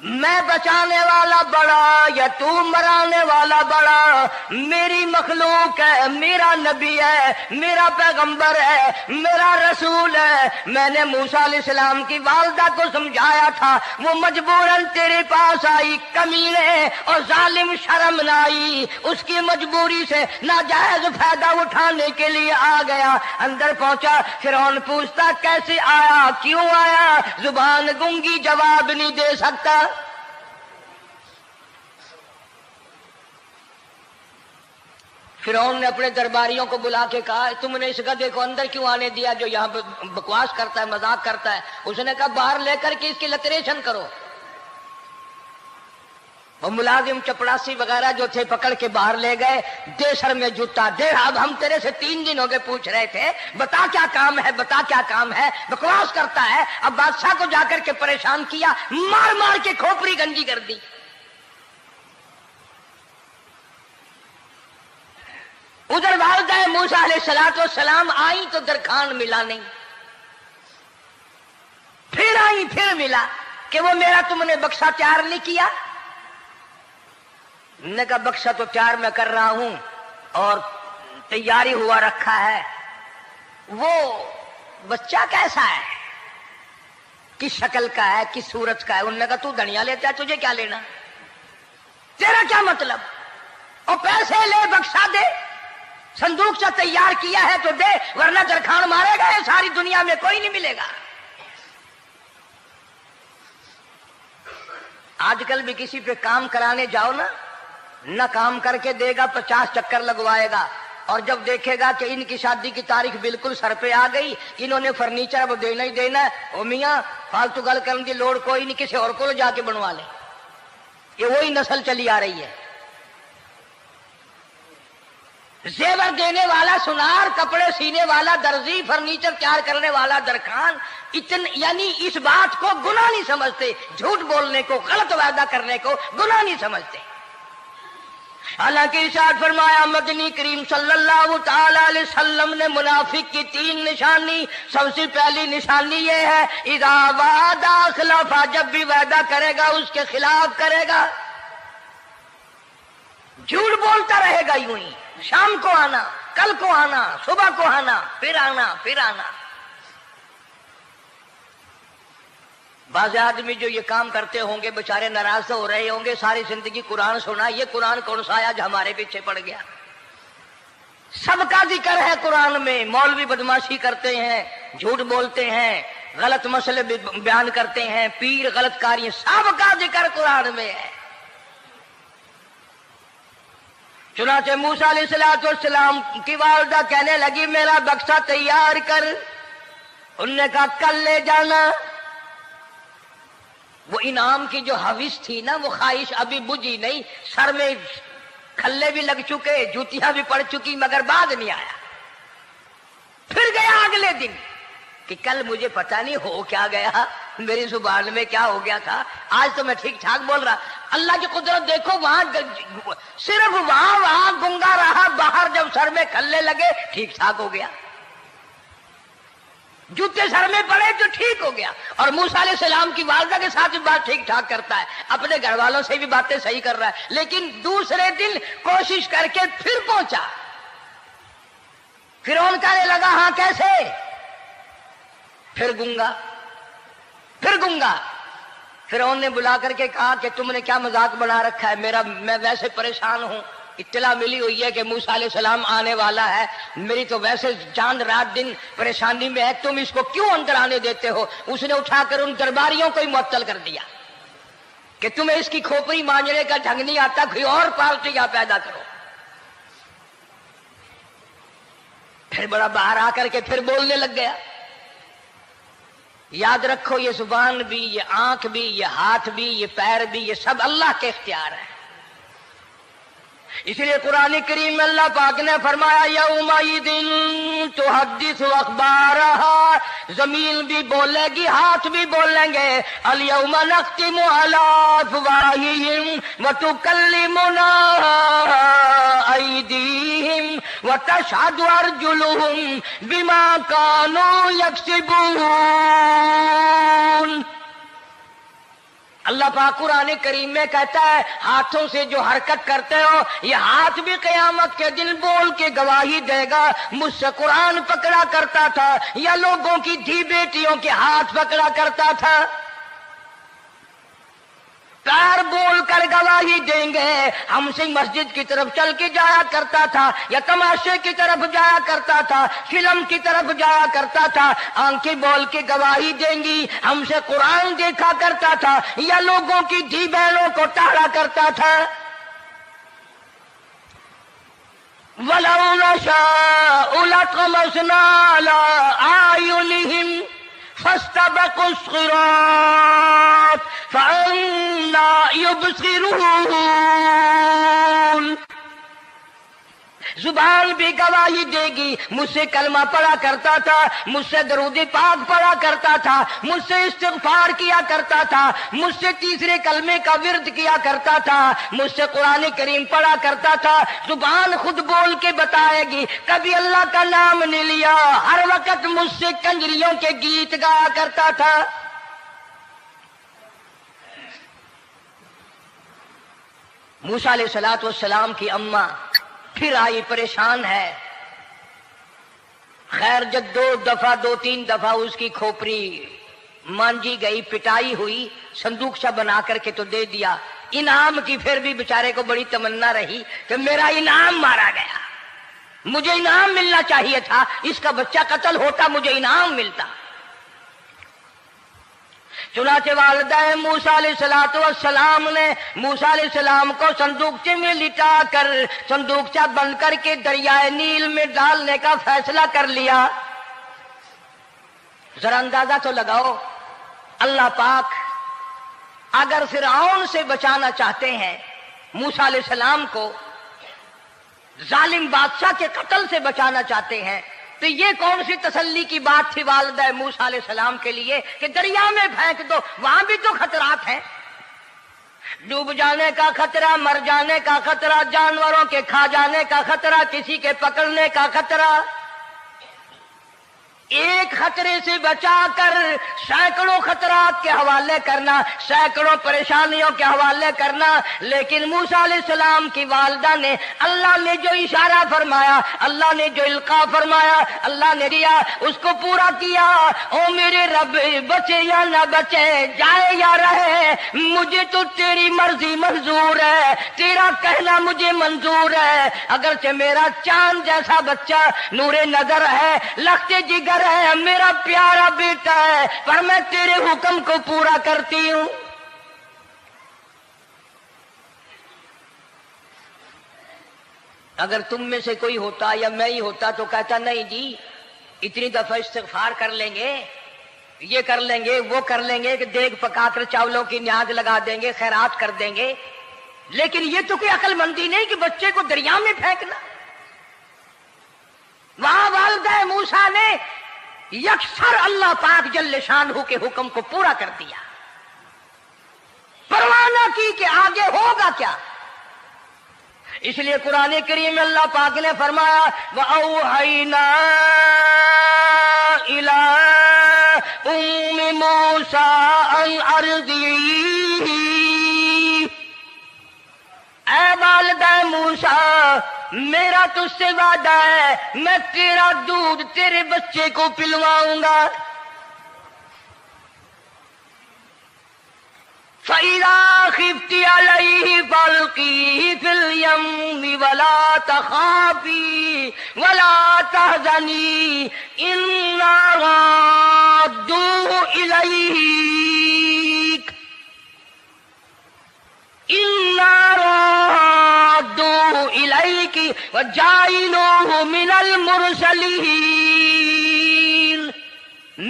میں بچانے والا بڑا یا تو مرانے والا بڑا؟ میری مخلوق ہے، میرا نبی ہے، میرا پیغمبر ہے، میرا رسول ہے۔ میں نے موسیٰ علیہ السلام کی والدہ کو سمجھایا تھا، وہ مجبوراً تیرے پاس آئی، کمینے اور ظالم شرم نہ آئی، اس کی مجبوری سے ناجائز فائدہ اٹھانے کے لیے آ گیا۔ اندر پہنچا، فرعون پوچھتا کیسے آیا، کیوں آیا؟ زبان گنگی جواب نہیں دے سکتا۔ فرعون نے اپنے درباریوں کو بلا کے کہا تم نے اس گدھے کو اندر کیوں آنے دیا جو یہاں پہ بکواس کرتا ہے، مذاق کرتا ہے؟ اس نے کہا باہر لے کر کے اس کی لتریشن کرو۔ وہ ملازم چپڑاسی وغیرہ جو تھے پکڑ کے باہر لے گئے، دے سر میں جوتا دے۔ اب ہم تیرے سے 3 دن ہو گئے پوچھ رہے تھے بتا کیا کام ہے، بتا کیا کام ہے، بکواس کرتا ہے۔ اب بادشاہ کو جا کر کے پریشان کیا، مار مار کے کھوپڑی گنجی کر دی۔ ادھر والدہ موسیٰ علیہ السلام آئی تو درخان ملا نہیں، پھر آئی پھر ملا کہ وہ میرا تم نے بکسا تیار نہیں کیا؟ نے کہا بکسا تو تیار میں کر رہا ہوں اور تیاری ہوا رکھا ہے۔ وہ بچہ کیسا ہے، کس شکل کا ہے، کس صورت کا ہے؟ انہوں نے کہا تو دنیا لیتا ہے، تجھے کیا لینا، تیرا کیا مطلب؟ اور پیسے لے، بکسا دے، صندوق سے تیار کیا ہے تو دے، ورنہ درخان مارے گا، ساری دنیا میں کوئی نہیں ملے گا۔ آج کل بھی کسی پہ کام کرانے جاؤ نا، نہ کام کر کے دے گا، 50 چکر لگوائے گا، اور جب دیکھے گا کہ ان کی شادی کی تاریخ بالکل سر پہ آ گئی، انہوں نے فرنیچر اب دینا ہی دینا ہے، او میاں فالتو گل کرنے کی لوڑ کوئی نہیں، کسی اور کو جا کے بنوا لے۔ یہ وہی نسل چلی آ رہی ہے، زیور دینے والا سنار، کپڑے سینے والا درزی، فرنیچر تیار کرنے والا درخان، یعنی اس بات کو گناہ نہیں سمجھتے، جھوٹ بولنے کو، غلط وعدہ کرنے کو گناہ نہیں سمجھتے۔ حالانکہ ارشاد فرمایا مدنی کریم صلی اللہ تعالی علیہ وسلم نے منافق کی 3 نشانی، سب سے پہلی نشانی یہ ہے اذا وعد اخلف، جب بھی وعدہ کرے گا اس کے خلاف کرے گا، جھوٹ بولتا رہے گا، یوں ہی شام کو آنا، کل کو آنا، صبح کو آنا، پھر آنا، پھر آنا۔ بعض آدمی جو یہ کام کرتے ہوں گے بےچارے ناراض ہو رہے ہوں گے، ساری زندگی قرآن سنا، یہ قرآن کون سا آیا جو ہمارے پیچھے پڑ گیا؟ سب کا ذکر ہے قرآن میں، مولوی بدماشی کرتے ہیں، جھوٹ بولتے ہیں، غلط مسئلے بیان کرتے ہیں، پیر غلط کاری، سب کا ذکر قرآن میں ہے۔ چنانچہ موسیٰ علیہ السلام کی والدہ کہنے لگی میرا بکسا تیار کر، انہوں نے کہا کل لے جانا۔ وہ انعام کی جو حوث تھی نا، وہ خواہش ابھی بجھی نہیں، سر میں کھلے بھی لگ چکے، جوتیاں بھی پڑ چکی، مگر بعد نہیں آیا۔ پھر گیا اگلے دن کہ کل مجھے پتہ نہیں ہو کیا گیا، میری زبان میں کیا ہو گیا تھا، آج تو میں ٹھیک ٹھاک بول رہا۔ اللہ کی قدرت دیکھو، وہاں صرف وہاں گنگا رہا، باہر جب سر میں کھلے لگے ٹھیک ٹھاک ہو گیا، جوتے سر میں پڑے تو ٹھیک ہو گیا۔ اور موسیٰ علیہ السلام کی والدہ کے ساتھ بھی بات ٹھیک ٹھاک کرتا ہے، اپنے گھر والوں سے بھی باتیں صحیح کر رہا ہے، لیکن دوسرے دن کوشش کر کے پھر پہنچا۔ فرعون کہنے لگا ہاں کیسے؟ پھر گنگا، پھر گنگا۔ فرعون نے بلا کر کے کہا کہ تم نے کیا مذاق بنا رکھا ہے، میں ویسے پریشان ہوں، اطلاع ملی ہوئی ہے کہ موسیٰ علیہ السلام آنے والا ہے، میری تو ویسے جان رات دن پریشانی میں ہے، تم اس کو کیوں اندر آنے دیتے ہو؟ اس نے اٹھا کر ان درباریوں کو ہی معطل کر دیا کہ تمہیں اس کی کھوپڑی مانجنے کا ڈھنگ نہیں آتا، کوئی اور پارٹی یہاں پیدا کرو۔ پھر بڑا باہر آ کر کے پھر بولنے لگ گیا۔ یاد رکھو یہ زبان بھی، یہ آنکھ بھی، یہ ہاتھ بھی، یہ پیر بھی، یہ سب اللہ کے اختیار ہے۔ اس لیے قرآن کریم میں اللہ پاک نے فرمایا یومئذ تحدث اخبارہا، زمین بھی بولے گی، ہاتھ بھی بولیں گے، الیوم نختم علی افواہہم وتکلمنا ایدیہم وتشہد ارجلہم بما کانوا یکسبون۔ اللہ پاک قرآن کریم میں کہتا ہے ہاتھوں سے جو حرکت کرتے ہو یہ ہاتھ بھی قیامت کے دن بول کے گواہی دے گا مجھ سے قرآن پکڑا کرتا تھا یا لوگوں کی دھی بیٹیوں کے ہاتھ پکڑا کرتا تھا. پیر بول کر گواہی دیں گے ہم سے مسجد کی طرف چل کے جایا کرتا تھا یا تماشے کی طرف جایا کرتا تھا فلم کی طرف جایا کرتا تھا. آنکھیں بول کے گواہی دیں گی ہم سے قرآن دیکھا کرتا تھا یا لوگوں کی دھی بہنوں کو ٹاڑا کرتا تھا. وَلَوْ نَشَاءُ لَطَمَسْنَا عَلَىٰ أَعْيُنِهِمْ فاستبقوا الصراط فأنى يبصرون. زبان بھی گواہی دے گی مجھ سے کلمہ پڑھا کرتا تھا مجھ سے درود پاک پڑھا کرتا تھا مجھ سے استغفار کیا کرتا تھا مجھ سے تیسرے کلمے کا ورد کیا کرتا تھا مجھ سے قرآن کریم پڑھا کرتا تھا. زبان خود بول کے بتائے گی کبھی اللہ کا نام نہیں لیا ہر وقت مجھ سے کنجریوں کے گیت گایا کرتا تھا. موسیٰ علیہ الصلوۃ والسلام کی اماں پھر آئی پریشان ہے. خیر جب دو تین دفعہ اس کی کھوپڑی مانجی گئی پٹائی ہوئی صندوق سا بنا کر کے تو دے دیا. انعام کی پھر بھی بیچارے کو بڑی تمنا رہی کہ میرا انعام مارا گیا مجھے انعام ملنا چاہیے تھا اس کا بچہ قتل ہوتا مجھے انعام ملتا. چنانچہ والدہ موسیٰ علیہ السلام نے موسیٰ علیہ السلام کو صندوقچے میں لٹا کر صندوقچہ بند کر کے دریائے نیل میں ڈالنے کا فیصلہ کر لیا. ذرا اندازہ تو لگاؤ اللہ پاک اگر فرعون سے بچانا چاہتے ہیں موسیٰ علیہ السلام کو ظالم بادشاہ کے قتل سے بچانا چاہتے ہیں تو یہ کون سی تسلی کی بات تھی والدہ موسیٰ علیہ السلام کے لیے کہ دریا میں پھینک دو وہاں بھی تو خطرات ہیں. ڈوب جانے کا خطرہ مر جانے کا خطرہ جانوروں کے کھا جانے کا خطرہ کسی کے پکڑنے کا خطرہ. ایک خطرے سے بچا کر سینکڑوں خطرات کے حوالے کرنا سینکڑوں پریشانیوں کے حوالے کرنا. لیکن موسیٰ علیہ السلام کی والدہ نے اللہ نے جو اشارہ فرمایا اللہ نے جو القاء فرمایا اللہ نے دیا اس کو پورا کیا. او میرے رب بچے یا نہ بچے جائے یا رہے مجھے تو تیری مرضی منظور ہے تیرا کہنا مجھے منظور ہے. اگرچہ میرا چاند جیسا بچہ نور نظر ہے لخت جگر ہے میرا پیارا بیٹا ہے پر میں تیرے حکم کو پورا کرتی ہوں. اگر تم میں سے کوئی ہوتا یا میں ہی ہوتا تو کہتا نہیں جی اتنی دفعہ استغفار کر لیں گے یہ کر لیں گے وہ کر لیں گے کہ دیگ پکا کر چاولوں کی نیاز لگا دیں گے خیرات کر دیں گے. لیکن یہ تو کوئی عقل مندی نہیں کہ بچے کو دریا میں پھینکنا. وہاں والدہ موسیٰ نے یکسر اللہ پاک جل شانہ کے حکم کو پورا کر دیا پرواہ نہ کی کہ آگے ہوگا کیا. اس لیے قرآن کریم میں اللہ پاک نے فرمایا وَأَوْحَيْنَا إِلَىٰ أُمِّ مُوسَىٰ أَنْ أَرْضِعِيهِ. اے والدہ موسیٰ میرا تجھ سے وعدہ ہے میں تیرا دودھ تیرے بچے کو پلواؤں گا. فَإِذَا خِفْتِ عَلَيْهِ فَأَلْقِيهِ فِي الْيَمِّ وَلَا تَخَافِي وَلَا تَحْزَنِي إِنَّا رَادُّوهُ إِلَيْكِ وَجَاعِلُوهُ مِنَ الْمُرْسَلِينَ.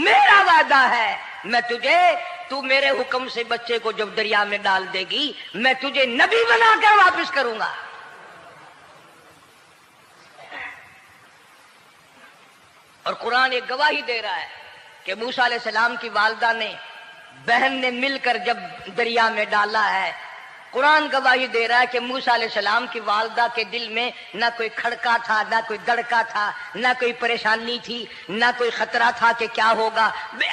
میرا وعدہ ہے میں تجھے تو میرے حکم سے بچے کو جب دریا میں ڈال دے گی میں تجھے نبی بنا کر واپس کروں گا. اور قرآن ایک گواہی دے رہا ہے کہ موسیٰ علیہ السلام کی والدہ نے بہن نے مل کر جب دریا میں ڈالا ہے قرآن گواہی دے رہا ہے کہ موسیٰ علیہ السلام کی والدہ کے دل میں نہ کوئی کھڑکا تھا، نہ کوئی دڑکا تھا، نہ کوئی پریشانی تھی، نہ کوئی خطرہ تھا کہ کیا ہوگا.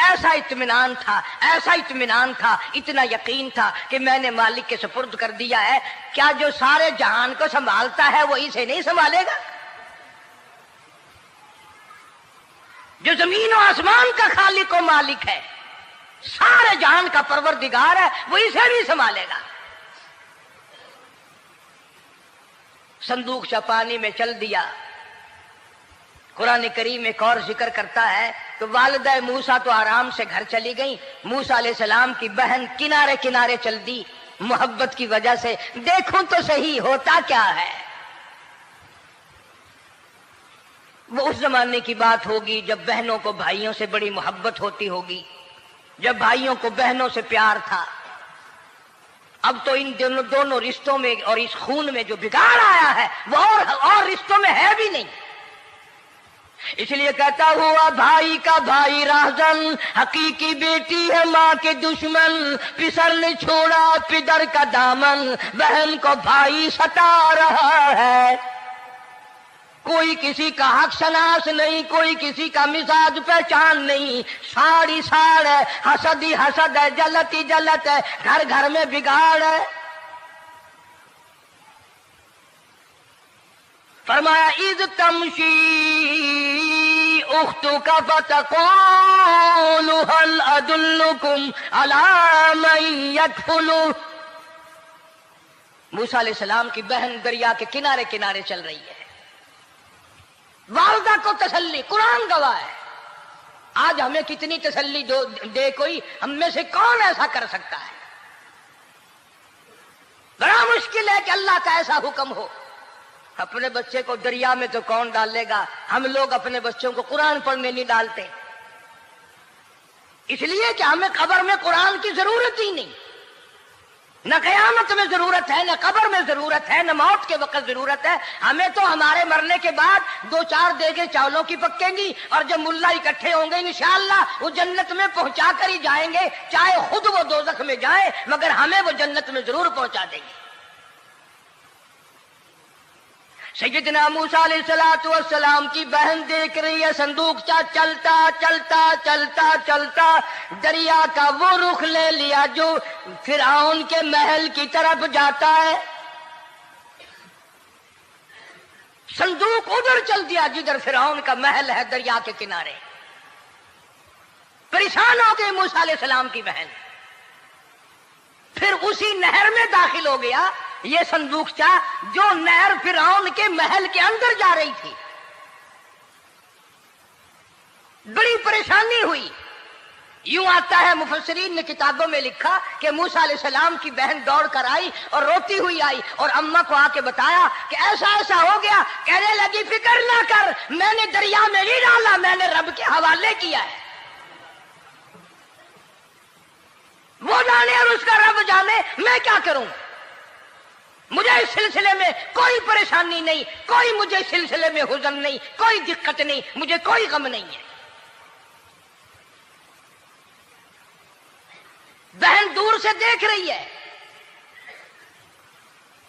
ایسا اطمینان تھا، ایسا اطمینان تھا، اتنا یقین تھا کہ میں نے مالک کے سپرد کر دیا ہے. کیا جو سارے جہان کو سنبھالتا ہے وہ اسے نہیں سنبھالے گا؟ جو زمین و آسمان کا خالق و مالک ہے، سارے جہان کا پروردگار ہے، وہ اسے بھی سنبھالے گا. صندوق پانی میں چل دیا. قرآن کریم ایک اور ذکر کرتا ہے تو والدہ موسیٰ تو آرام سے گھر چلی گئی، موسیٰ علیہ السلام کی بہن کنارے کنارے چل دی محبت کی وجہ سے. دیکھوں تو صحیح ہوتا کیا ہے. وہ اس زمانے کی بات ہوگی جب بہنوں کو بھائیوں سے بڑی محبت ہوتی ہوگی، جب بھائیوں کو بہنوں سے پیار تھا. اب تو ان دونوں رشتوں میں اور اس خون میں جو بگاڑ آیا ہے وہ اور رشتوں میں ہے بھی نہیں. اس لیے کہتا ہوا بھائی کا بھائی راہزن، حقیقی بیٹی ہے ماں کے دشمن، پسر نے چھوڑا پدر کا دامن، بہن کو بھائی ستا رہا ہے. کوئی کسی کا حق شناس نہیں، کوئی کسی کا مزاج پہچان نہیں. ساڑی ساڑ ہے، حسد ہی حسد ہے، جلت ہی جلت ہے، گھر گھر میں بگاڑ ہے. فرمایا اذ تمشی اختک فتقول هل ادلکم علی من یکفل. موسیٰ علیہ السلام کی بہن دریا کے کنارے کنارے چل رہی ہے، والدہ کو تسلی. قرآن گواہ ہے. آج ہمیں کتنی تسلی دے کوئی، ہم میں سے کون ایسا کر سکتا ہے؟ بڑا مشکل ہے کہ اللہ کا ایسا حکم ہو. اپنے بچے کو دریا میں تو کون ڈالے گا؟ ہم لوگ اپنے بچوں کو قرآن پڑھنے نہیں ڈالتے، اس لیے کہ ہمیں قبر میں قرآن کی ضرورت ہی نہیں. نہ قیامت میں ضرورت ہے، نہ قبر میں ضرورت ہے، نہ موت کے وقت ضرورت ہے. ہمیں تو ہمارے مرنے کے بعد 2-4 دیگیں چاولوں کی پکیں گی اور جب ملا اکٹھے ہوں گے انشاءاللہ وہ جنت میں پہنچا کر ہی جائیں گے، چاہے خود وہ دوزخ میں جائیں مگر ہمیں وہ جنت میں ضرور پہنچا دیں گے. سیدنا موسیٰ علیہ السلام کی بہن دیکھ رہی ہے صندوق چلتا چلتا چلتا چلتا دریا کا وہ رخ لے لیا جو فرعون کے محل کی طرف جاتا ہے. صندوق ادھر چل دیا جدھر فرعون کا محل ہے، دریا کے کنارے. پریشان ہو گئی موسیٰ علیہ السلام کی بہن. پھر اسی نہر میں داخل ہو گیا یہ صندوق جو نہر فرعون کے محل کے اندر جا رہی تھی. بڑی پریشانی ہوئی. یوں آتا ہے مفسرین نے کتابوں میں لکھا کہ موسیٰ علیہ السلام کی بہن دوڑ کر آئی اور روتی ہوئی آئی اور اماں کو آ کے بتایا کہ ایسا ایسا ہو گیا. کہنے لگی فکر نہ کر، میں نے دریا میں نہیں ڈالا، میں نے رب کے حوالے کیا ہے. وہ جانے اور اس کا رب جانے، میں کیا کروں؟ مجھے اس سلسلے میں کوئی پریشانی نہیں، کوئی مجھے اس سلسلے میں حزن نہیں، کوئی دقت نہیں، مجھے کوئی غم نہیں ہے. بہن دور سے دیکھ رہی ہے.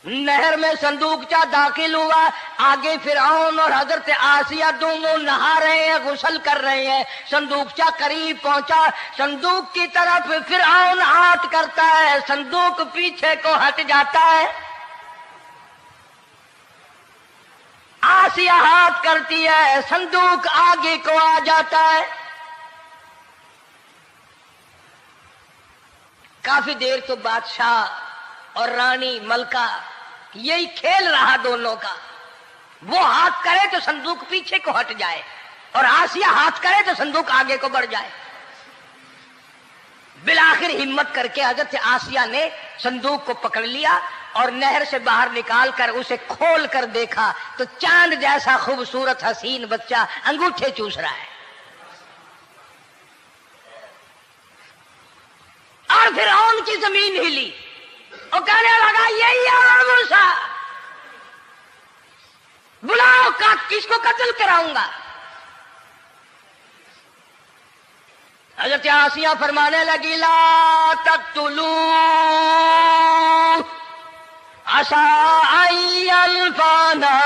نہر میں صندوق داخل ہوا، آگے فرعون اور حضرت آسیہ دونوں نہا رہے ہیں، غسل کر رہے ہیں. صندوق قریب پہنچا، صندوق کی طرف فرعون ہاتھ کرتا ہے، صندوق پیچھے کو ہٹ جاتا ہے. آسیہ ہاتھ کرتی ہے، صندوق آگے کو آ جاتا ہے. کافی دیر تو بادشاہ اور رانی ملکہ یہی کھیل رہا دونوں کا. وہ ہاتھ کرے تو صندوق پیچھے کو ہٹ جائے اور آسیہ ہاتھ کرے تو صندوق آگے کو بڑھ جائے. بالآخر ہمت کر کے حضرت آسیہ نے صندوق کو پکڑ لیا اور نہر سے باہر نکال کر اسے کھول کر دیکھا تو چاند جیسا خوبصورت حسین بچہ انگوٹھے چوس رہا ہے. اور فرعون کی زمین ہلی اور کہنے لگا یہی ہے موسیٰ، بلاؤ کس کو قتل کراؤں گا. حضرت آسیہ فرمانے لگی لا تقتلوا، عسى أن ينفعنا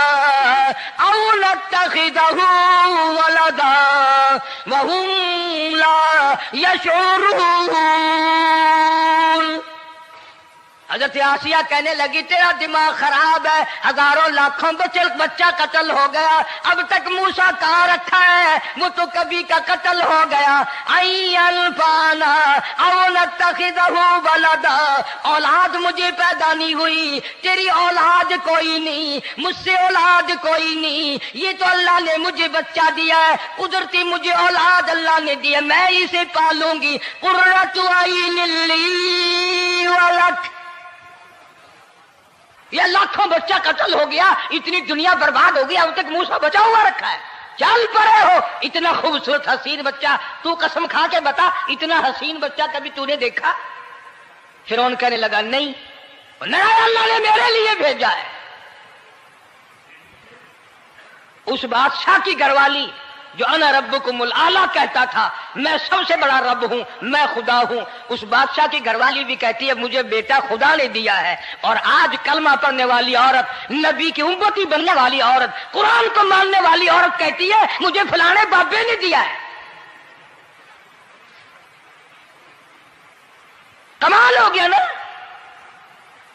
أو نتخذه ولدا وهم لا يشعرون. حضرت آسیہ کہنے لگی تیرا دماغ خراب ہے، ہزاروں لاکھوں بچہ قتل ہو گیا، اب تک موسیٰ کہاں رکھا ہے، وہ تو کبھی کا قتل ہو گیا. أَيَّنْفَعَنَا أَوْ نَتَّخِذَهُ وَلَدًا، اولاد مجھے پیدا نہیں ہوئی، تیری اولاد کوئی نہیں، مجھ سے اولاد کوئی نہیں، یہ تو اللہ نے مجھے بچہ دیا ہے، قدرتی مجھے اولاد اللہ نے دیا، میں اسے پالوں گی. قُرَّةُ عَيْنٍ لِّي وَلَكَ، یہ لاکھوں بچہ قتل ہو گیا، اتنی دنیا برباد ہو گئی، اب تک موسیٰ بچا ہوا رکھا ہے، چل پڑے ہو. اتنا خوبصورت حسین بچہ، تو قسم کھا کے بتا اتنا حسین بچہ کبھی تو نے دیکھا؟ فرعون کہنے لگا نہیں، اللہ نے میرے لیے بھیجا ہے. اس بادشاہ کی گھر والی جو انا ربکم الاعلی کہتا تھا، میں سب سے بڑا رب ہوں، میں خدا ہوں، اس بادشاہ کی گھر والی بھی کہتی ہے مجھے بیٹا خدا نے دیا ہے. اور آج کلمہ پڑھنے والی عورت، نبی کی امتی بننے والی عورت، قرآن کو ماننے والی عورت کہتی ہے مجھے فلانے بابے نے دیا ہے. کمال ہو گیا نا.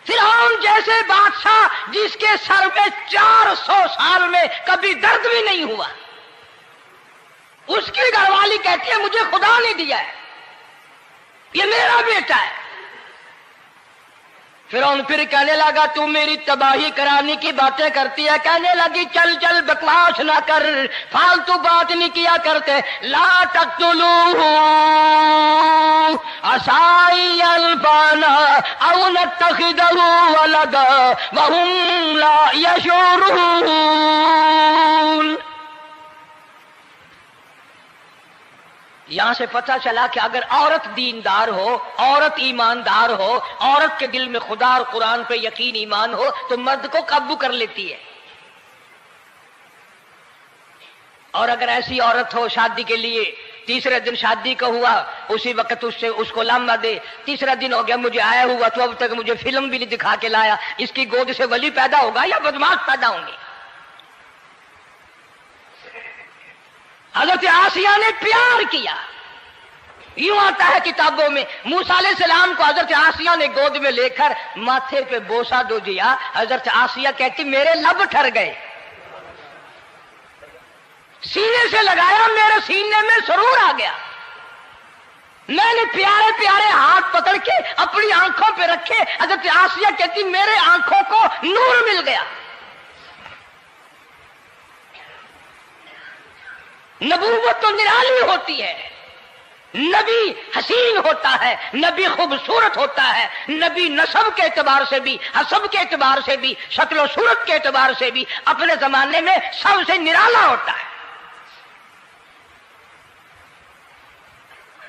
فرعون جیسے بادشاہ جس کے سر میں 400 سال میں کبھی درد بھی نہیں ہوا، اس کی گھر والی کہتی ہے مجھے خدا نے دیا ہے، یہ میرا بیٹا ہے. فرعون پھر کہنے لگا تو میری تباہی کرانے کی باتیں کرتی ہے. کہنے لگی چل چل بکواس نہ کر، فالتو بات نہیں کیا کرتے. لا تقتلوه عسى أن ينفعنا أو نتخذه ولدا وهم لا يشعرون. یہاں سے پتہ چلا کہ اگر عورت دیندار ہو، عورت ایماندار ہو، عورت کے دل میں خدا اور قرآن پہ یقین ایمان ہو تو مرد کو قابو کر لیتی ہے. اور اگر ایسی عورت ہو شادی کے لیے، تیسرے دن شادی کا ہوا، اسی وقت اس کو لمبا دے، تیسرا دن ہو گیا مجھے آیا ہوا تو اب تک مجھے فلم بھی نہیں دکھا کے لایا، اس کی گود سے ولی پیدا ہوگا یا بدماش پیدا ہوں گے؟ حضرت آسیہ نے پیار کیا. یوں آتا ہے کتابوں میں موسیٰ علیہ السلام کو حضرت آسیہ نے گود میں لے کر ماتھے پہ بوسہ دو دیا. حضرت آسیہ کہتی میرے لب ٹھر گئے، سینے سے لگایا میرے سینے میں سرور آ گیا. میں نے پیارے پیارے ہاتھ پکڑ کے اپنی آنکھوں پہ رکھے. حضرت آسیہ کہتی میرے آنکھوں کو نور مل گیا. نبوت تو نرالی ہوتی ہے، نبی حسین ہوتا ہے، نبی خوبصورت ہوتا ہے، نبی نسب کے اعتبار سے بھی، حسب کے اعتبار سے بھی، شکل و صورت کے اعتبار سے بھی اپنے زمانے میں سب سے نرالا ہوتا ہے.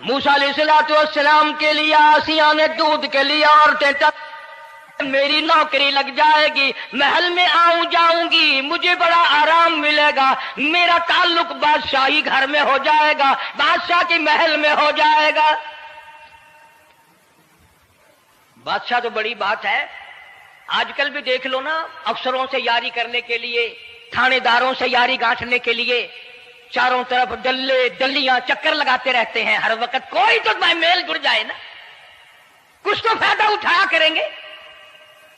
موسیٰ علیہ السلام کے لیے آسیہ نے دودھ کے لیے عورتیں میری نوکری لگ جائے گی، محل میں آؤں جاؤں گی، مجھے بڑا آرام ملے گا، میرا تعلق بادشاہی گھر میں ہو جائے گا، بادشاہ کی محل میں ہو جائے گا. بادشاہ تو بڑی بات ہے. آج کل بھی دیکھ لو نا، افسروں سے یاری کرنے کے لیے، تھانے داروں سے یاری گانٹھنے کے لیے چاروں طرف ڈلے ڈلیاں چکر لگاتے رہتے ہیں ہر وقت. کوئی تو میل جڑ جائے نا، کچھ تو فائدہ اٹھایا کریں گے.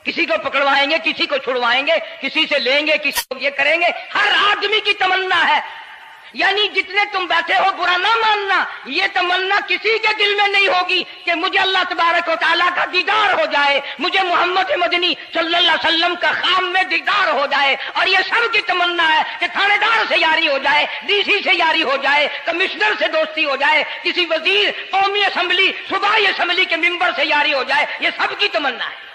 کسی کو پکڑوائیں گے، کسی کو چھڑوائیں گے، کسی سے لیں گے، کسی کو یہ کریں گے. ہر آدمی کی تمنا ہے، یعنی جتنے تم بیٹھے ہو برا نہ ماننا، یہ تمنا کسی کے دل میں نہیں ہوگی کہ مجھے اللہ تبارک و تعالیٰ کا دیدار ہو جائے، مجھے محمد مدنی صلی اللہ علیہ وسلم کا خام میں دیدار ہو جائے. اور یہ سب کی تمنا ہے کہ تھانے دار سے یاری ہو جائے، ڈی سی سے یاری ہو جائے، کمشنر سے دوستی ہو جائے، کسی وزیر، قومی اسمبلی، صوبائی اسمبلی کے ممبر سے یاری ہو جائے. یہ سب کی تمنا ہے.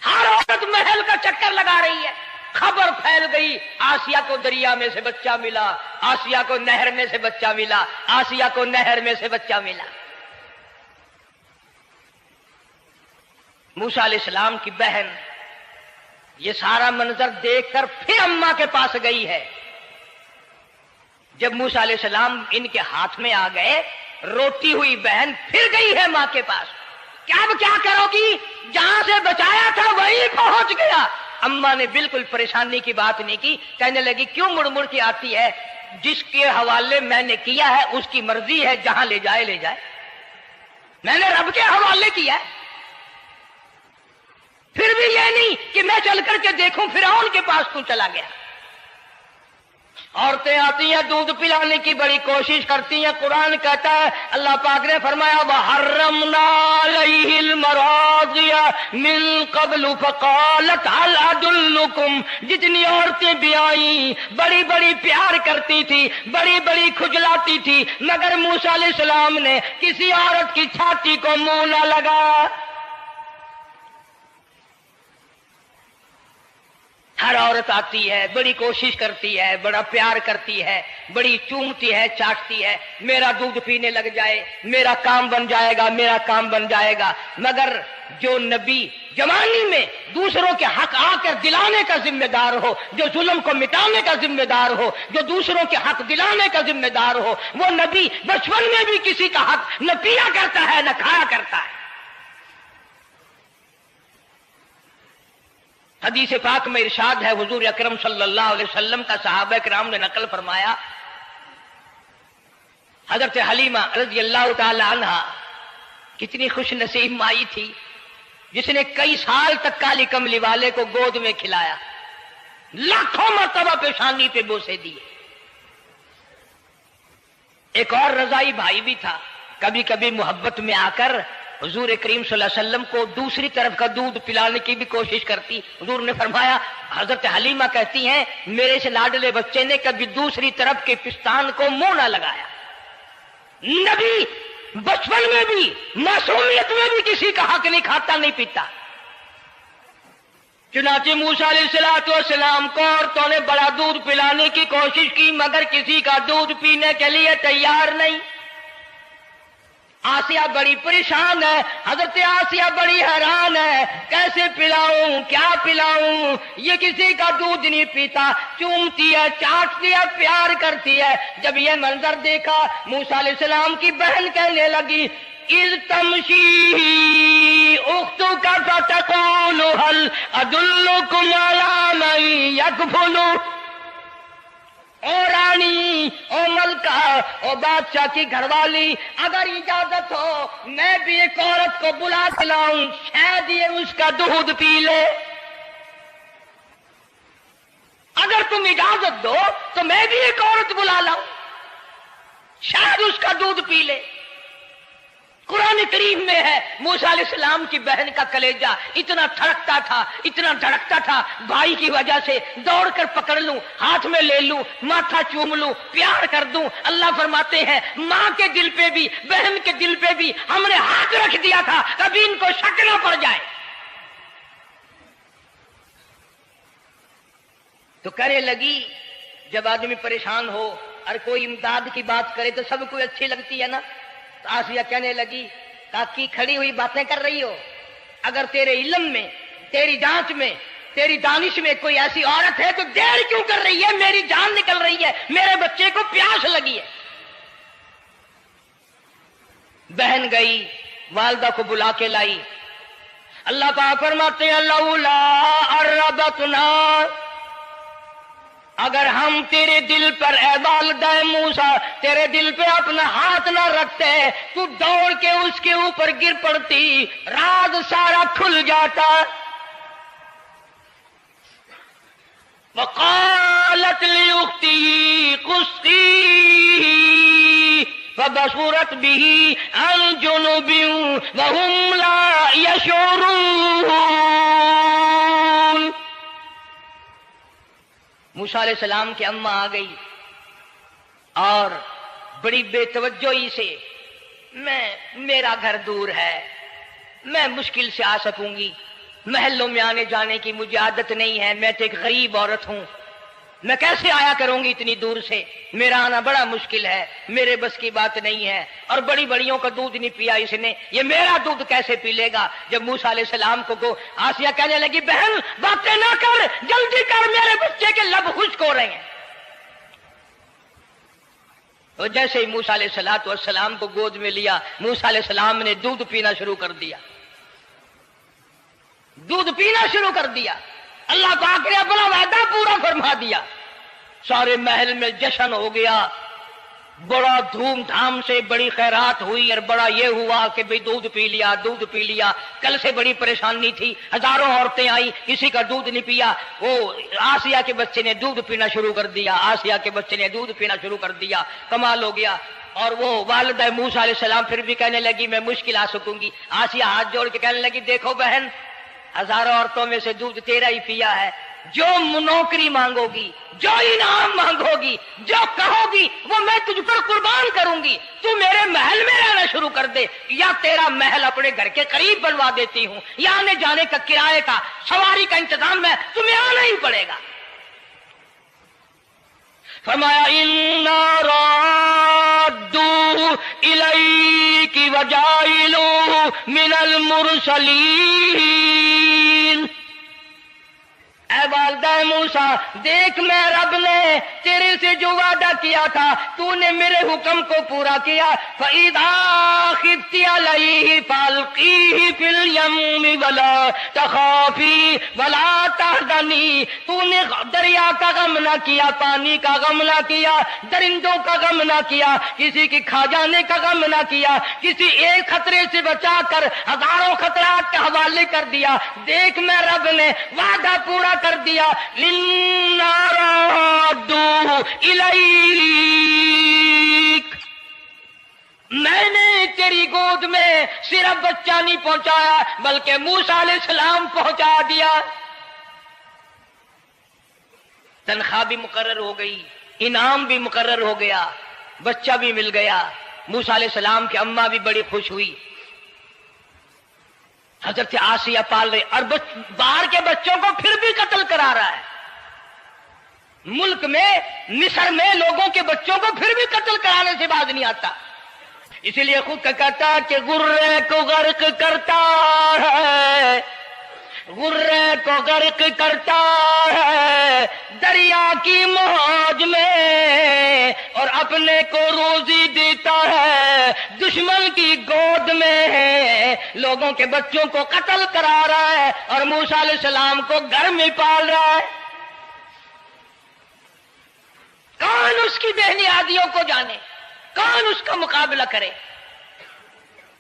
ہر عورت محل کا چکر لگا رہی ہے. خبر پھیل گئی آسیہ کو دریا میں سے بچہ ملا، آسیہ کو نہر میں سے بچہ ملا، آسیہ کو نہر میں سے بچہ ملا. موسیٰ علیہ السلام کی بہن یہ سارا منظر دیکھ کر پھر اماں کے پاس گئی ہے. جب موسیٰ علیہ السلام ان کے ہاتھ میں آ گئے، روتی ہوئی بہن پھر گئی ہے ماں کے پاس. کہ اب کیا کرو گی؟ جہاں سے بچایا تھا وہیں پہنچ گیا۔ اماں نے بالکل پریشانی کی بات نہیں کی، کہنے لگی کیوں مڑ مڑ کے آتی ہے؟ جس کے حوالے میں نے کیا ہے اس کی مرضی ہے، جہاں لے جائے لے جائے، میں نے رب کے حوالے کیا ہے۔ پھر بھی یہ نہیں کہ میں چل کر کے دیکھوں فرعون کے پاس کیوں چلا گیا۔ عورتیں آتی ہیں دودھ پلانے کی بڑی کوشش کرتی ہیں، قرآن کہتا ہے، اللہ پاک نے فرمایا وَحَرَّمْنَا عَلَيْهِ الْمَرَاضِعَ مِن قَبْلُ فَقَالَتْ هَلْ أَدُلُّكُمْ، جتنی عورتیں بھی آئیں بڑی بڑی پیار کرتی تھی، بڑی بڑی کھجلاتی تھی، مگر موسیٰ علیہ السلام نے کسی عورت کی چھاتی کو منہ نہ لگا۔ ہر عورت آتی ہے، بڑی کوشش کرتی ہے، بڑا پیار کرتی ہے، بڑی چومتی ہے، چاٹتی ہے، میرا دودھ پینے لگ جائے، میرا کام بن جائے گا، میرا کام بن جائے گا۔ مگر جو نبی جوانی میں دوسروں کے حق آ کر دلانے کا ذمہ دار ہو، جو ظلم کو مٹانے کا ذمہ دار ہو، جو دوسروں کے حق دلانے کا ذمہ دار ہو، وہ نبی بچپن میں بھی کسی کا حق نہ پیا کرتا ہے نہ کھایا کرتا ہے۔ حدیث پاک میں ارشاد ہے، حضور اکرم صلی اللہ علیہ وسلم کا صحابہ کرام نے نقل فرمایا، حضرت حلیمہ رضی اللہ تعالی عنہ کتنی خوش نصیب مائی تھی جس نے کئی سال تک کالی کملی والے کو گود میں کھلایا، لاکھوں مرتبہ پیشانی پہ بوسے دیے۔ ایک اور رضائی بھائی بھی تھا، کبھی کبھی محبت میں آ کر حضور کریم صلی اللہ علیہ وسلم کو دوسری طرف کا دودھ پلانے کی بھی کوشش کرتی۔ حضور نے فرمایا، حضرت حلیمہ کہتی ہیں میرے سے لاڈلے بچے نے کبھی دوسری طرف کے پستان کو منہ نہ لگایا۔ نبی بچپن میں بھی معصومیت میں بھی کسی کا حق نہیں کھاتا نہیں پیتا۔ چنانچہ موسیٰ علیہ السلام کو عورتوں نے بڑا دودھ پلانے کی کوشش کی مگر کسی کا دودھ پینے کے لیے تیار نہیں۔ آسیہ بڑی پریشان ہے، حضرت آسیہ بڑی حیران ہے، کیسے پلاؤں کیا پلاؤں، یہ کسی کا دودھ نہیں پیتا، چومتی ہے چاٹتی ہے پیار کرتی ہے۔ جب یہ منظر دیکھا موسیٰ علیہ السلام کی بہن کہنے لگی اِذْ تَمْشِي أُخْتُكَ فَتَقُولُ هَلْ أَدُلُّكُمْ عَلَىٰ مَن يَكْفُلُهُ، او رانی، او ملکہ، او بادشاہ کی گھر والی، اگر اجازت ہو میں بھی ایک عورت کو بلا کے لاؤں، شاید یہ اس کا دودھ پی لے۔ اگر تم اجازت دو تو میں بھی ایک عورت بلا لاؤں، شاید اس کا دودھ پی لے۔ قرآن کریم میں ہے موسیٰ علیہ السلام کی بہن کا کلیجہ اتنا تھڑکتا تھا، اتنا دھڑکتا تھا، بھائی کی وجہ سے دوڑ کر پکڑ لوں، ہاتھ میں لے لوں، ماتھا چوم لوں، پیار کر دوں۔ اللہ فرماتے ہیں ماں کے دل پہ بھی بہن کے دل پہ بھی ہم نے ہاتھ رکھ دیا تھا کبھی ان کو شک نہ پڑ جائے۔ تو کرے لگی، جب آدمی پریشان ہو اور کوئی امداد کی بات کرے تو سب کو اچھی لگتی ہے نا۔ آسیہ کہنے لگی کاکی کھڑی ہوئی باتیں کر رہی ہو، اگر تیرے علم میں، تیری جانچ میں، تیری دانش میں کوئی ایسی عورت ہے تو دیر کیوں کر رہی ہے؟ میری جان نکل رہی ہے، میرے بچے کو پیاس لگی ہے۔ بہن گئی والدہ کو بلا کے لائی۔ اللہ پاک فرماتے ہیں لولا اربتنا، اگر ہم تیرے دل پر اے والدہ موسیٰ تیرے دل پہ اپنا ہاتھ نہ رکھتے تو دوڑ کے اس کے اوپر گر پڑتی، راز سارا کھل جاتا۔ وقالت لأخته قصيه فبصرت به عن جنب وهم لا يشعرون۔ موسیٰ علیہ السلام کی اماں آ گئی اور بڑی بے توجہی سے، میرا گھر دور ہے، میں مشکل سے آ سکوں گی، محلوں میں آنے جانے کی مجھے عادت نہیں ہے، میں تو ایک غریب عورت ہوں، میں کیسے آیا کروں گی اتنی دور سے، میرا آنا بڑا مشکل ہے، میرے بس کی بات نہیں ہے، اور بڑی بڑیوں کا دودھ نہیں پیا اس نے، یہ میرا دودھ کیسے پی لے گا۔ جب موسیٰ علیہ السلام کو آسیہ کہنے لگی بہن باتیں نہ کر، جلدی کر، میرے بچے کے لب خشک ہو رہے ہیں۔ تو جیسے ہی موسیٰ علیہ السلام کو گود میں لیا، موسیٰ علیہ السلام نے دودھ پینا شروع کر دیا۔ دودھ پینا شروع کر دیا. اللہ پاک نے اپنا وعدہ پورا فرما دیا. سارے محل میں جشن ہو گیا, بڑا دھوم دھام سے بڑی خیرات ہوئی, اور بڑا یہ ہوا کہ بھئی دودھ پی لیا, دودھ پی لیا. کل سے بڑی پریشانی تھی, ہزاروں عورتیں آئی, کسی کا دودھ نہیں پیا. وہ آسیہ کے بچے نے دودھ پینا شروع کر دیا, آسیہ کے بچے نے دودھ پینا شروع کر دیا. کمال ہو گیا. اور وہ والدہ موسیٰ علیہ السلام پھر بھی کہنے لگی میں مشکل آ سکوں گی. آسیہ ہاتھ جوڑ کے کہنے لگی دیکھو بہن, ہزاروں عورتوں میں سے دودھ تیرا ہی پیا ہے. جو نوکری مانگو گی, جو انعام مانگو گی, جو کہو گی وہ میں تجھ پر قربان کروں گی. تو میرے محل میں رہنا شروع کر دے, یا تیرا محل اپنے گھر کے قریب بنوا دیتی ہوں, یا آنے جانے کا کرائے کا سواری کا انتظام ہے, تمہیں آنا ہی پڑے گا. فرمایا اِنَّا رَادُّوهُ إِلَيْكِ وَجَاعِلُوهُ مِنَ الْمُرْسَلِينَ. اے والدہ موسیٰ, دیکھ میں رب نے تیرے سے جو وعدہ کیا تھا تو نے میرے حکم کو پورا کیا. فَإِذَا خِفْتِ عَلَيْهِ فَأَلْقِيهِ فِي الْيَمِّ وَلَا تَخَافِي وَلَا تَحْزَنِي. تو نے دریا کا غم نہ کیا, پانی کا غم نہ کیا, درندوں کا غم نہ کیا, کسی کی کھا جانے کا غم نہ کیا, کسی ایک خطرے سے بچا کر ہزاروں خطرات کے حوالے کر دیا. دیکھ میں رب نے وعدہ پورا کر دیا. اِنَّا رَادُّوهُ إِلَيْكَ. میں نے تیری گود میں صرف بچہ نہیں پہنچایا بلکہ موسیٰ علیہ السلام پہنچا دیا. تنخواہ بھی مقرر ہو گئی, انعام بھی مقرر ہو گیا, بچہ بھی مل گیا. موسیٰ علیہ السلام کی اماں بھی بڑی خوش ہوئی. حضرت آسیہ پال رہے, اور باہر کے بچوں کو پھر بھی قتل کرا رہا ہے. ملک میں مصر میں لوگوں کے بچوں کو پھر بھی قتل کرانے سے باز نہیں آتا. اسی لیے خود کا کہتا ہے کہ غرے کو غرق کرتا ہے, غرے کو غرق کرتا ہے دریا کی موج میں, اور اپنے کو روزی دیتا ہے دشمن کی گود میں. لوگوں کے بچوں کو قتل کرا رہا ہے اور موسیٰ علیہ السلام کو گھر میں پال رہا ہے. کون اس کی بہنیادیوں کو جانے, کون اس کا مقابلہ کرے.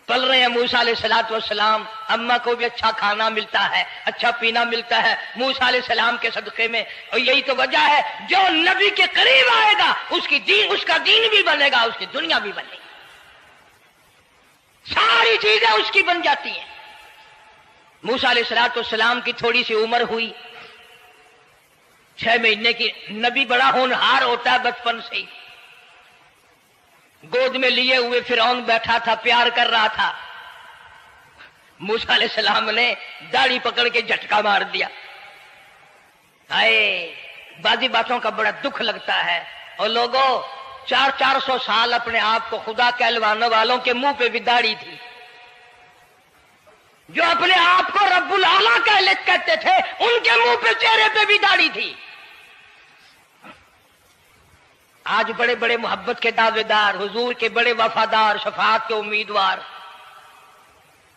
پل رہے ہیں موسیٰ علیہ السلام, اماں کو بھی اچھا کھانا ملتا ہے, اچھا پینا ملتا ہے موسیٰ علیہ السلام کے صدقے میں. اور یہی تو وجہ ہے جو نبی کے قریب آئے گا اس کا دین بھی بنے گا, اس کی دنیا بھی بنے گی, ساری چیزیں اس کی بن جاتی ہیں. موسیٰ علیہ السلام کی تھوڑی سی عمر ہوئی, 6 مہینے کی. نبی بڑا ہونہار ہوتا ہے بچپن سے ہی. گود میں لیے ہوئے فرعون بیٹھا تھا, پیار کر رہا تھا. موسیٰ علیہ السلام نے داڑھی پکڑ کے جھٹکا مار دیا. آئے بعضی باتوں کا بڑا دکھ لگتا ہے. اور لوگوں 400 سال اپنے آپ کو خدا کہلوانے والوں کے منہ پہ بھی داڑھی تھی. جو اپنے آپ کو رب العالی کہتے تھے ان کے منہ پہ چہرے پہ بھی داڑھی تھی. آج بڑے بڑے محبت کے دعوے دار, حضور کے بڑے وفادار, شفاعت کے امیدوار,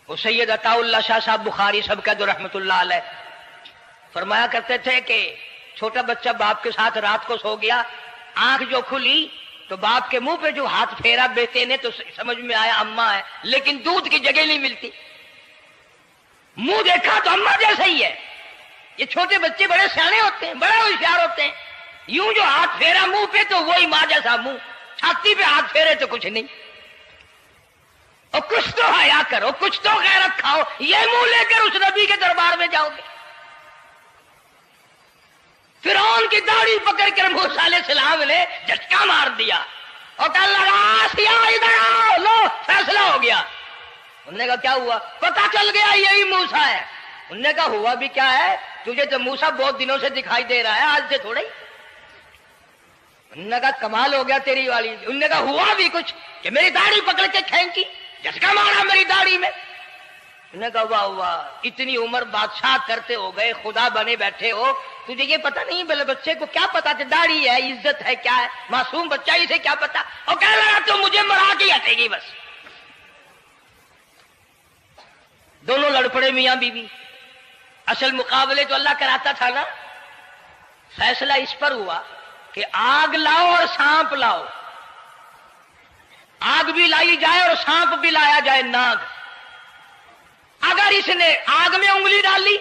وہ سید عطا اللہ شاہ صاحب بخاری سب کا رحمت اللہ علیہ فرمایا کرتے تھے کہ چھوٹا بچہ باپ کے ساتھ رات کو سو گیا, آنکھ جو کھلی تو باپ کے منہ پہ جو ہاتھ پھیرا بیٹے نے تو سمجھ میں آیا اماں ہے, لیکن دودھ کی جگہ نہیں ملتی. منہ دیکھا تو اماں جیسا ہی ہے. یہ چھوٹے بچے بڑے سیانے ہوتے ہیں, بڑے ہوشیار ہوتے ہیں. یوں جو ہاتھ پھیرا منہ پہ تو وہی ماں جیسا منہ, چھاتی پہ ہاتھ پھیرے تو کچھ نہیں. اور کچھ تو حیا کرو, کچھ تو غیرت کھاؤ. یہ منہ لے کر اس نبی کے دربار میں جاؤ گے. فرعون کی داڑھی پکڑ کر موسیٰ علیہ السلام نے جھٹکا مار دیا اور کہا لگا آسیہ ادھر آؤ, لو فیصلہ ہو گیا. انہوں نے کہا کیا ہوا؟ پتہ چل گیا یہی موسیٰ ہے. انہوں نے کہا ہوا بھی کیا ہے, تجھے تو موسیٰ بہت دنوں سے دکھائی دے رہا ہے, آج سے تھوڑا ہی. انہوں نے کہا کمال ہو گیا تیری والی. انہوں نے کہا ہوا بھی کچھ کہ میری داڑھی پکڑ کے کھینچی, جھٹکا مارا میری داڑھی میں. انہوں نے کہا واہ واہ, اتنی عمر بادشاہ کرتے ہو گئے, خدا بنے بیٹھے ہو, تجھے یہ پتا نہیں بلے بچے کو کیا پتا تھا داڑھی ہے, عزت ہے, کیا ہے, معصوم بچہ اسے کیا پتا. اور کہہ رہا تو مجھے مرا کے ہٹے گی بس. دونوں لڑ پڑے میاں بیوی. اصل مقابلے تو اللہ کراتا تھا نا. فیصلہ اس پر ہوا کہ آگ لاؤ اور سانپ لاؤ. آگ بھی لائی جائے اور سانپ بھی لایا جائے, ناگ. اگر اس نے آگ میں انگلی ڈالی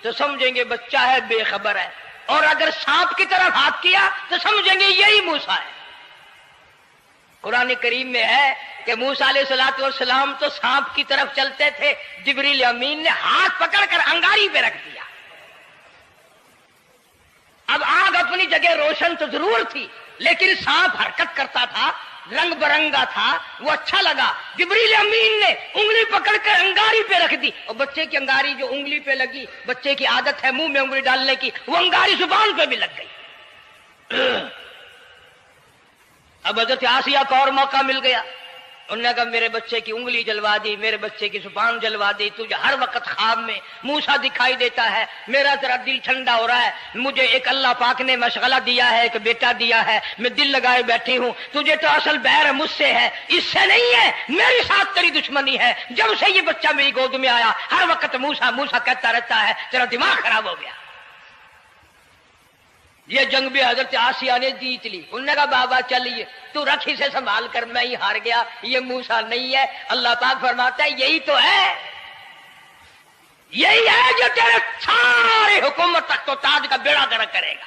تو سمجھیں گے بچہ ہے, بے خبر ہے, اور اگر سانپ کی طرف ہاتھ کیا تو سمجھیں گے یہی موسیٰ ہے. قرآن کریم میں ہے کہ موسیٰ علیہ الصلوۃ والسلام تو سانپ کی طرف چلتے تھے, جبریل امین نے ہاتھ پکڑ کر انگاری پہ رکھ دیا. اب آگ اپنی جگہ روشن تو ضرور تھی, لیکن سانپ حرکت کرتا تھا, رنگ برنگا تھا, وہ اچھا لگا. جبریل امین نے انگلی پکڑ کر انگاری پہ رکھ دی, اور بچے کی انگاری جو انگلی پہ لگی, بچے کی عادت ہے منہ میں انگلی ڈالنے کی, وہ انگاری زبان پہ بھی لگ گئی. اب حضرت آسیہ کو اور موقع مل گیا. انہوں نے کہا میرے بچے کی انگلی جلوا دی, میرے بچے کی زبان جلوا دی, تجھے ہر وقت خواب میں موسیٰ دکھائی دیتا ہے, میرا ذرا دل ٹھنڈا ہو رہا ہے. مجھے ایک اللہ پاک نے مشغلہ دیا ہے, ایک بیٹا دیا ہے, میں دل لگائے بیٹھی ہوں. تجھے تو اصل بیر مجھ سے ہے, اس سے نہیں ہے, میرے ساتھ تیری دشمنی ہے. جب سے یہ بچہ میری گود میں آیا ہر وقت موسیٰ موسیٰ کہتا رہتا ہے, تیرا دماغ خراب ہو گیا. یہ جنگ بھی حضرت آسیہ نے جیت لی. انہوں نے کہا بابا چلیے تو رکھ اسے سنبھال کر, میں ہی ہار گیا, یہ موسیٰ نہیں ہے. اللہ پاک فرماتا ہے یہی تو ہے, یہی ہے جو تیرے سارے حکومت تخت و تاج کا بیڑا گرک کرے گا.